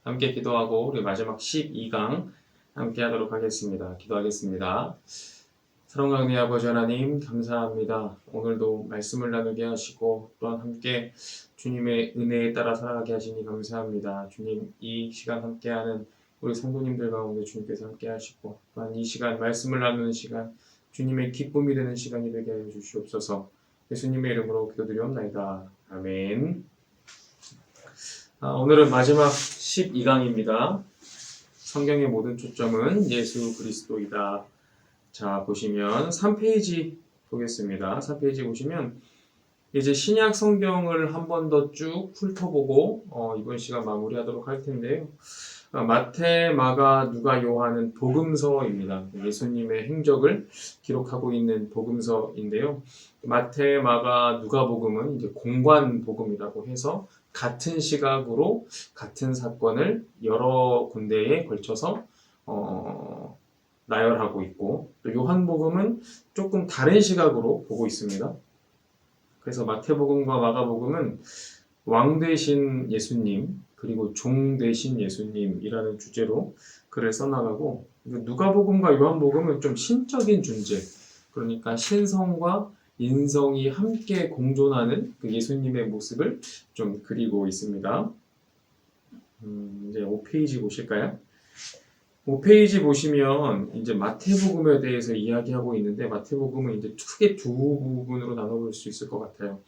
함께 기도하고 우리 마지막 12강 함께 하도록 하겠습니다. 기도하겠습니다. 사랑하는 우리 아버지 하나님 감사합니다. 오늘도 말씀을 나누게 하시고 또한 함께 주님의 은혜에 따라 살아가게 하시니 감사합니다. 주님, 이 시간 함께하는 우리 성도님들 가운데 주님께서 함께 하시고 또한 이 시간 말씀을 나누는 시간 주님의 기쁨이 되는 시간이 되게 하여 주시옵소서. 예수님의 이름으로 기도드리옵나이다. 아멘. 오늘은 마지막 12강입니다. 성경의 모든 초점은 예수 그리스도이다. 자, 보시면 3페이지 보겠습니다. 3페이지 보시면 이제 신약 성경을 한 번 더 쭉 훑어보고 이번 시간 마무리하도록 할 텐데요. 마태, 마가, 누가, 요한은 복음서입니다. 예수님의 행적을 기록하고 있는 복음서인데요. 마태, 마가, 누가복음은 이제 공관 복음이라고 해서 같은 시각으로 같은 사건을 여러 군데에 걸쳐서 나열하고 있고, 또 요한복음은 조금 다른 시각으로 보고 있습니다. 그래서 마태복음과 마가복음은 왕 되신 예수님 그리고 종 되신 예수님이라는 주제로 글을 써나가고, 누가복음과 요한복음은 좀 신적인 존재, 그러니까 신성과 인성이 함께 공존하는 그 예수님의 모습을 좀 그리고 있습니다. 이제 5페이지 보실까요? 5페이지 보시면 이제 마태복음에 대해서 이야기하고 있는데, 마태복음은 이제 크게 두 부분으로 나눠볼 수 있을 것 같아요.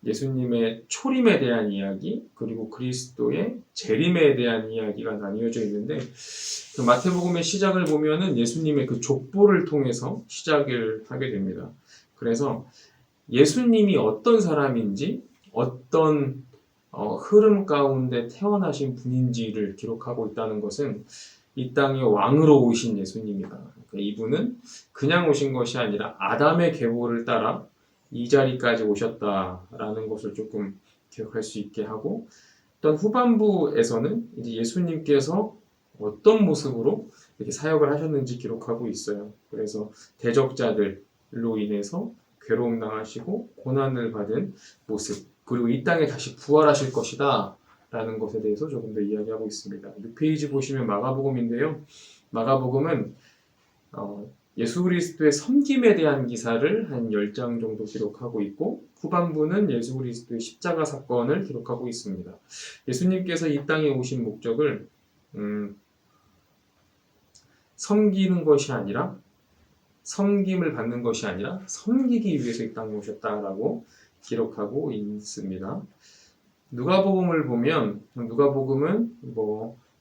예수님의 초림에 대한 이야기, 그리고 그리스도의 재림에 대한 이야기가 나뉘어져 있는데, 그 마태복음의 시작을 보면은 예수님의 그 족보를 통해서 시작을 하게 됩니다. 그래서 예수님이 어떤 사람인지, 어떤 흐름 가운데 태어나신 분인지를 기록하고 있다는 것은 이 땅에 왕으로 오신 예수님이다. 그러니까 이분은 그냥 오신 것이 아니라 아담의 계보를 따라 이 자리까지 오셨다라는 것을 조금 기억할 수 있게 하고, 또 후반부에서는 이제 예수님께서 어떤 모습으로 이렇게 사역을 하셨는지 기록하고 있어요. 그래서 대적자들로 인해서 괴로움 당하시고 고난을 받은 모습, 그리고 이 땅에 다시 부활하실 것이다 라는 것에 대해서 조금 더 이야기하고 있습니다. 6페이지 보시면 마가복음인데요. 마가복음은 예수 그리스도의 섬김에 대한 기사를 한 10장 정도 기록하고 있고, 후반부는 예수 그리스도의 십자가 사건을 기록하고 있습니다. 예수님께서 이 땅에 오신 목적을 섬기는 것이 아니라, 섬김을 받는 것이 아니라 섬기기 위해서 이 땅에 오셨다라고 기록하고 있습니다. 누가복음을 보면 누가복음은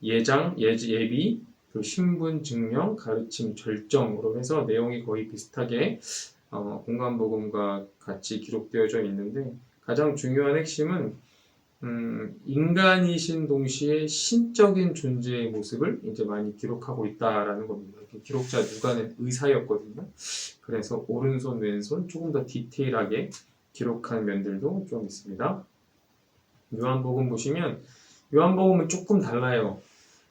예장, 예비, 신분 증명, 가르침, 절정으로 해서 내용이 거의 비슷하게 공관복음과 같이 기록되어져 있는데, 가장 중요한 핵심은 인간이신 동시에 신적인 존재의 모습을 이제 많이 기록하고 있다라는 겁니다. 기록자 누가는 의사였거든요. 그래서 오른손, 왼손 조금 더 디테일하게 기록한 면들도 좀 있습니다. 요한복음 보시면 요한복음은 조금 달라요.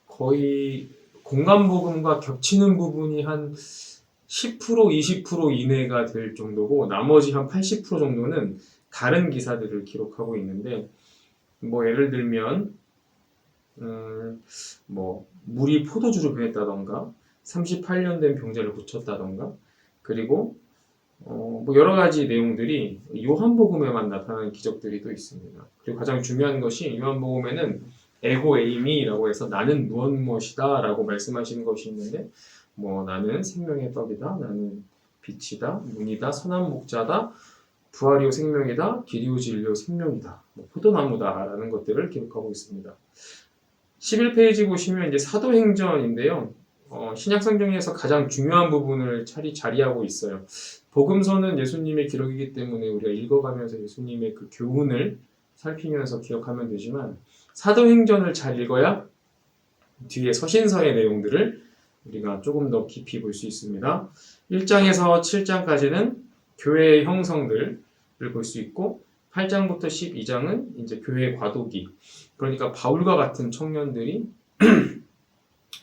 거의 공관복음과 겹치는 부분이 한 10%, 20% 이내가 될 정도고, 나머지 한 80% 정도는 다른 기사들을 기록하고 있는데, 예를 들면 물이 포도주로 변했다던가 38년 된 병자를 고쳤다던가, 그리고 여러 가지 내용들이 요한복음에만 나타나는 기적들이 또 있습니다. 그리고 가장 중요한 것이 요한복음에는 에고 에이미라고 해서 나는 무엇이다 라고 말씀하시는 것이 있는데, 나는 생명의 떡이다, 나는 빛이다, 문이다, 선한 목자다, 부활이요 생명이다, 길이요 진리요 생명이다, 포도나무다 라는 것들을 기록하고 있습니다. 11페이지 보시면 이제 사도행전인데요. 신약성경에서 가장 중요한 부분을 자리하고 있어요. 복음서는 예수님의 기록이기 때문에 우리가 읽어가면서 예수님의 그 교훈을 살피면서 기억하면 되지만, 사도행전을 잘 읽어야 뒤에 서신서의 내용들을 우리가 조금 더 깊이 볼 수 있습니다. 1장에서 7장까지는 교회의 형성들을 볼 수 있고, 8장부터 12장은 이제 교회 과도기, 그러니까 바울과 같은 청년들이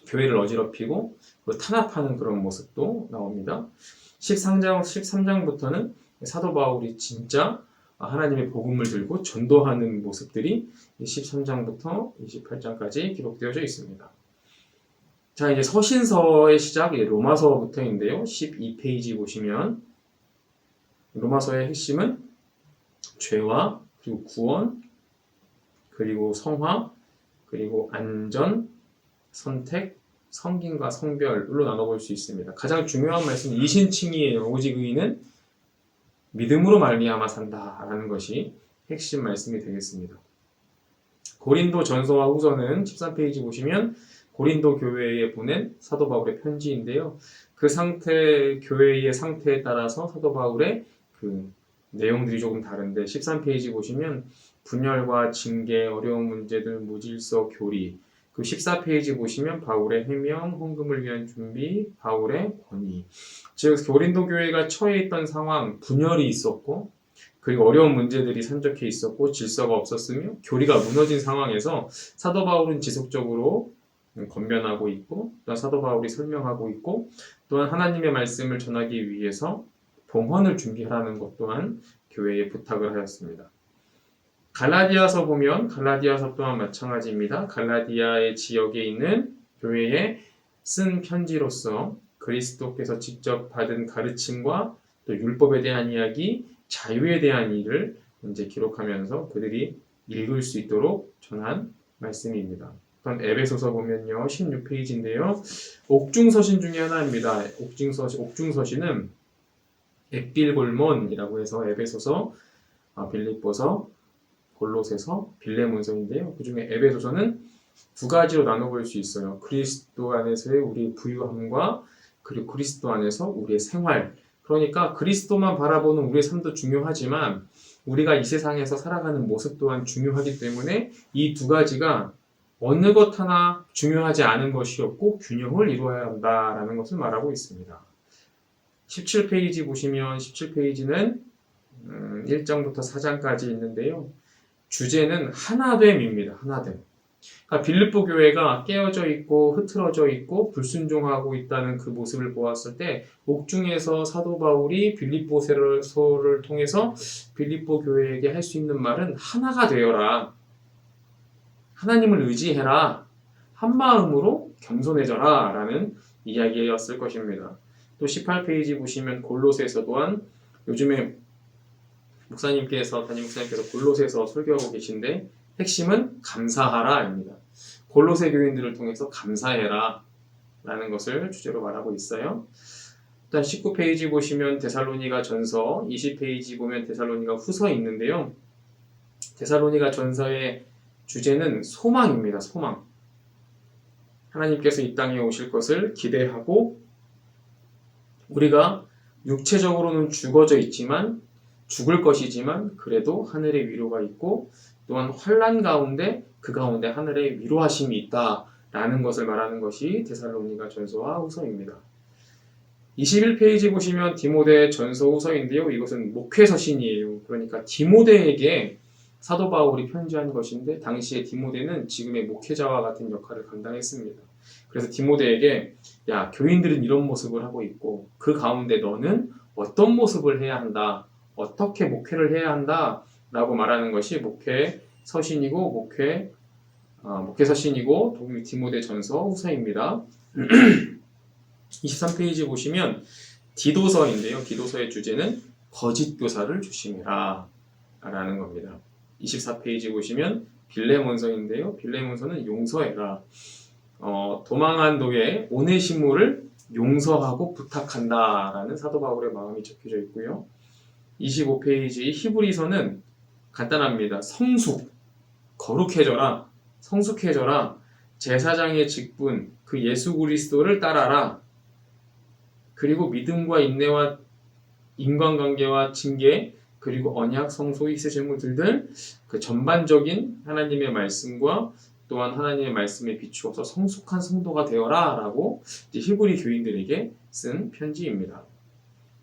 교회를 어지럽히고 탄압하는 그런 모습도 나옵니다. 13장부터는 사도 바울이 진짜 하나님의 복음을 들고 전도하는 모습들이 13장부터 28장까지 기록되어져 있습니다. 자, 이제 서신서의 시작, 로마서부터인데요. 12페이지 보시면 로마서의 핵심은 죄와 그리고 구원, 그리고 성화, 그리고 안전, 선택, 성김과 성별로 나눠볼 수 있습니다. 가장 중요한 말씀은 이신칭이에요. 오직 의인은 믿음으로 말미암아 산다라는 것이 핵심 말씀이 되겠습니다. 고린도 전서와 후서는 13페이지 보시면 고린도 교회에 보낸 사도 바울의 편지인데요. 그 상태, 교회의 상태에 따라서 사도 바울의 그 내용들이 조금 다른데 13페이지 보시면 분열과 징계, 어려운 문제들, 무질서, 교리, 그 14페이지 보시면 바울의 해명, 헌금을 위한 준비, 바울의 권위. 즉 고린도 교회가 처해 있던 상황, 분열이 있었고 그리고 어려운 문제들이 산적해 있었고 질서가 없었으며 교리가 무너진 상황에서 사도 바울은 지속적으로 권면하고 있고 또한 사도 바울이 설명하고 있고 또한 하나님의 말씀을 전하기 위해서 봉헌을 준비하라는 것 또한 교회에 부탁을 하였습니다. 갈라디아서 보면 갈라디아서 또한 마찬가지입니다. 갈라디아의 지역에 있는 교회에 쓴 편지로서 그리스도께서 직접 받은 가르침과 또 율법에 대한 이야기, 자유에 대한 일을 이제 기록하면서 그들이 읽을 수 있도록 전한 말씀입니다. 또한 에베소서 보면요, 16페이지인데요. 옥중서신 중에 하나입니다. 옥중서신은 엑빌골몬이라고 해서 에베소서, 빌립보서, 골로새서, 빌레몬서인데요. 그 중에 에베소서는 두 가지로 나눠볼 수 있어요. 그리스도 안에서의 우리 부유함과 그리고 그리스도 안에서 우리의 생활. 그러니까 그리스도만 바라보는 우리의 삶도 중요하지만 우리가 이 세상에서 살아가는 모습 또한 중요하기 때문에 이 두 가지가 어느 것 하나 중요하지 않은 것이 없고 균형을 이루어야 한다라는 것을 말하고 있습니다. 17페이지 보시면 17페이지는 1장부터 4장까지 있는데요. 주제는 하나됨입니다. 하나됨. 그러니까 빌립보 교회가 깨어져 있고 흐트러져 있고 불순종하고 있다는 그 모습을 보았을 때 옥중에서 사도 바울이 빌립보서를 통해서 빌립보 교회에게 할 수 있는 말은 하나가 되어라. 하나님을 의지해라. 한마음으로 겸손해져라 라는 이야기였을 것입니다. 또 18페이지 보시면 골로새서 또한 요즘에 담임 목사님께서 골로새서 설교하고 계신데 핵심은 감사하라입니다. 골로새 교인들을 통해서 감사해라 라는 것을 주제로 말하고 있어요. 일단 19페이지 보시면 데살로니가 전서, 20페이지 보면 데살로니가 후서 있는데요. 데살로니가 전서의 주제는 소망입니다. 소망. 하나님께서 이 땅에 오실 것을 기대하고 우리가 육체적으로는 죽어져 있지만 죽을 것이지만 그래도 하늘의 위로가 있고 또한 환난 가운데 그 가운데 하늘의 위로하심이 있다라는 것을 말하는 것이 데살로니가 전서와 후서입니다. 21페이지 보시면 디모데 전서 후서인데요. 이것은 목회서신이에요. 그러니까 디모데에게 사도 바울이 편지한 것인데 당시에 디모데는 지금의 목회자와 같은 역할을 감당했습니다. 그래서 디모데에게 야, 교인들은 이런 모습을 하고 있고 그 가운데 너는 어떤 모습을 해야 한다. 어떻게 목회를 해야 한다 라고 말하는 것이 목회서신이고 목회서신이고 디모데 전서 후서입니다. 23페이지 보시면 디도서인데요. 디도서의 주제는 거짓 교사를 조심해라 라는 겁니다. 24페이지 보시면 빌레몬서인데요. 빌레몬서는 용서해라. 도망한 도에 오네시모를 용서하고 부탁한다 라는 사도 바울의 마음이 적혀져 있고요. 25페이지 히브리서는 간단합니다. 성숙, 거룩해져라, 성숙해져라, 제사장의 직분, 그 예수 그리스도를 따라라. 그리고 믿음과 인내와 인간관계와 징계, 그리고 언약, 성소, 희생제물 등 그 전반적인 하나님의 말씀과 또한 하나님의 말씀에 비추어서 성숙한 성도가 되어라 라고 히브리 교인들에게 쓴 편지입니다.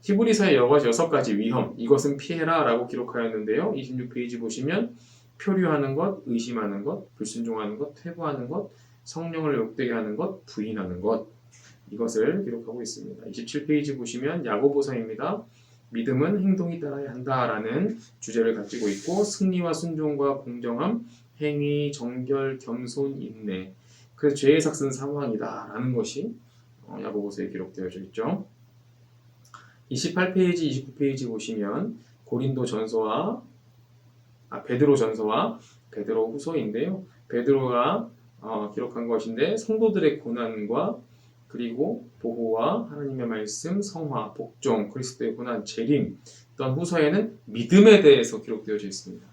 히브리서의 6가지 위험, 이것은 피해라 라고 기록하였는데요. 26페이지 보시면 표류하는 것, 의심하는 것, 불순종하는 것, 퇴보하는 것, 성령을 욕되게 하는 것, 부인하는 것, 이것을 기록하고 있습니다. 27페이지 보시면 야고보서입니다. 믿음은 행동이 따라야 한다라는 주제를 가지고 있고 승리와 순종과 공정함, 행위, 정결, 겸손, 인내. 그래서 죄의 삭은 사망이다라는 것이 야고보서에 기록되어져 있죠. 28페이지, 29페이지 보시면 고린도 전서와 베드로 전서와 베드로 후서인데요. 베드로가 기록한 것인데 성도들의 고난과 그리고 보호와 하나님의 말씀, 성화, 복종, 그리스도의 고난, 재림, 또한 후서에는 믿음에 대해서 기록되어져 있습니다.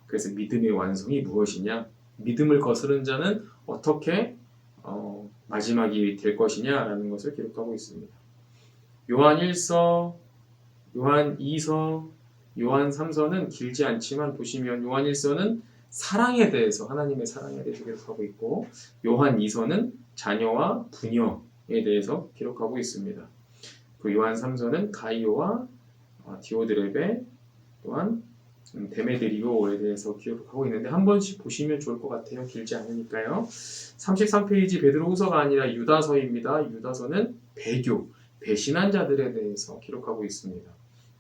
그래서 믿음의 완성이 무엇이냐? 믿음을 거스른 자는 어떻게 마지막이 될 것이냐라는 것을 기록하고 있습니다. 요한 1서, 요한 2서, 요한 3서는 길지 않지만 보시면 요한 1서는 사랑에 대해서 하나님의 사랑에 대해서 기록하고 있고 요한 2서는 자녀와 부녀에 대해서 기록하고 있습니다. 그 요한 3서는 가이오와 디오드레베 또한 데메드리오에 대해서 기록하고 있는데 한 번씩 보시면 좋을 것 같아요. 길지 않으니까요. 33페이지 베드로후서가 아니라 유다서입니다. 유다서는 배신한 자들에 대해서 기록하고 있습니다.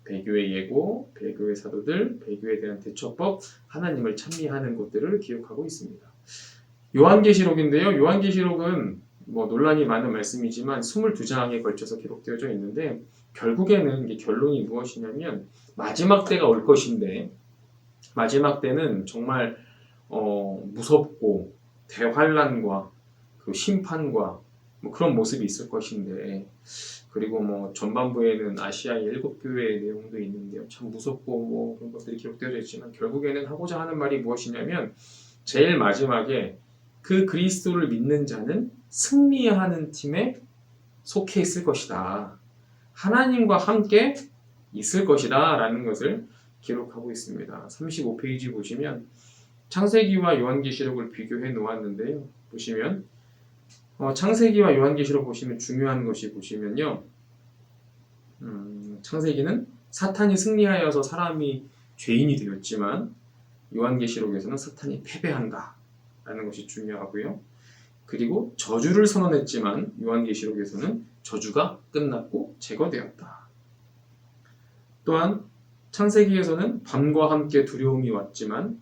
배교의 예고, 배교의 사도들, 배교에 대한 대처법, 하나님을 찬미하는 것들을 기록하고 있습니다. 요한계시록인데요. 요한계시록은 논란이 많은 말씀이지만 22장에 걸쳐서 기록되어져 있는데 결국에는 이게 결론이 무엇이냐면 마지막 때가 올 것인데 마지막 때는 정말 무섭고 대환란과 그 심판과 그런 모습이 있을 것인데 그리고 전반부에는 아시아의 7교회의 내용도 있는데요. 참 무섭고 그런 것들이 기록되어져 있지만 결국에는 하고자 하는 말이 무엇이냐면 제일 마지막에 그 그리스도를 믿는 자는 승리하는 팀에 속해 있을 것이다. 하나님과 함께 있을 것이다 라는 것을 기록하고 있습니다. 35페이지 보시면 창세기와 요한계시록을 비교해 놓았는데요. 보시면 창세기와 요한계시록 보시면 중요한 것이 보시면요. 창세기는 사탄이 승리하여서 사람이 죄인이 되었지만 요한계시록에서는 사탄이 패배한다 라는 것이 중요하고요. 그리고 저주를 선언했지만 요한계시록에서는 저주가 끝났고 제거되었다. 또한 창세기에서는 밤과 함께 두려움이 왔지만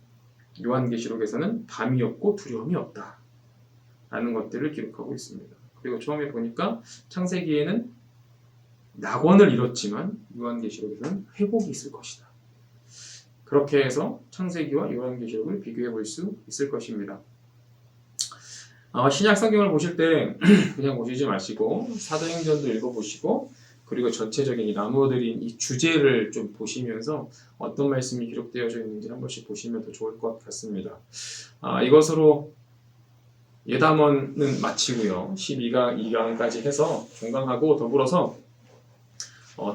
요한계시록에서는 밤이 없고 두려움이 없다 라는 것들을 기록하고 있습니다. 그리고 처음에 보니까 창세기에는 낙원을 잃었지만 요한계시록에서는 회복이 있을 것이다. 그렇게 해서 창세기와 요한계시록을 비교해 볼 수 있을 것입니다. 신약 성경을 보실 때 그냥 보시지 마시고 사도행전도 읽어보시고 그리고 전체적인 이 나누어드린 이 주제를 좀 보시면서 어떤 말씀이 기록되어져 있는지 한 번씩 보시면 더 좋을 것 같습니다. 이것으로 예담원은 마치고요. 12강까지 해서 종강하고 더불어서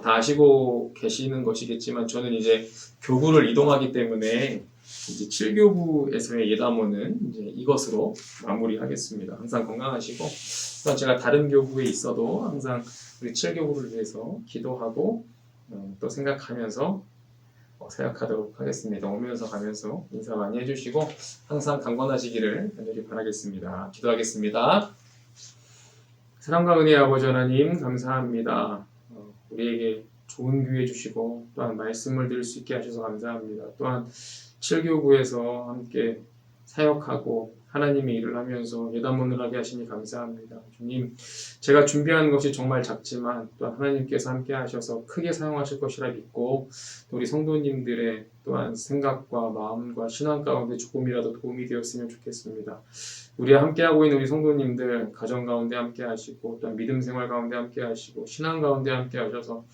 다 아시고 계시는 것이겠지만 저는 이제 교구를 이동하기 때문에 이제 7교구에서의 예담원은 이제 이것으로 마무리하겠습니다. 항상 건강하시고 또 제가 다른 교구에 있어도 항상 우리 7교구를 위해서 기도하고 또 생각하면서 사역하도록 하겠습니다. 오면서 가면서 인사 많이 해주시고 항상 강건하시기를 간절히 바라겠습니다. 기도하겠습니다. 사랑과 은혜의 아버지 하나님 감사합니다. 우리에게 좋은 기회 주시고 또한 말씀을 들을 수 있게 하셔서 감사합니다. 또한 7교구에서 함께 사역하고 하나님의 일을 하면서 예담원을 하게 하시니 감사합니다. 주님, 제가 준비한 것이 정말 작지만 또한 하나님께서 함께 하셔서 크게 사용하실 것이라 믿고 우리 성도님들의 또한 생각과 마음과 신앙 가운데 조금이라도 도움이 되었으면 좋겠습니다. 우리와 함께하고 있는 우리 성도님들 가정 가운데 함께 하시고 또한 믿음 생활 가운데 함께 하시고 신앙 가운데 함께 하셔서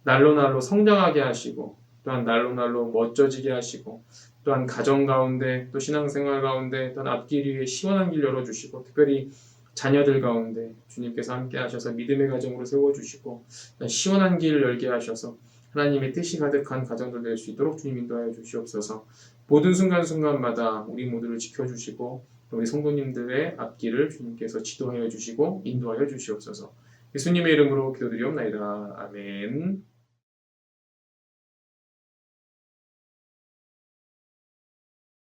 날로 성장하게 하시고 또한 날로 멋져지게 하시고 또한 가정 가운데 또 신앙생활 가운데 또한 앞길 위에 시원한 길 열어주시고 특별히 자녀들 가운데 주님께서 함께 하셔서 믿음의 가정으로 세워주시고 시원한 길을 열게 하셔서 하나님의 뜻이 가득한 가정들 될 수 있도록 주님 인도하여 주시옵소서. 모든 순간순간마다 우리 모두를 지켜주시고 우리 성도님들의 앞길을 주님께서 지도하여 주시고 인도하여 주시옵소서. 예수님의 이름으로 기도드리옵나이다. 아멘.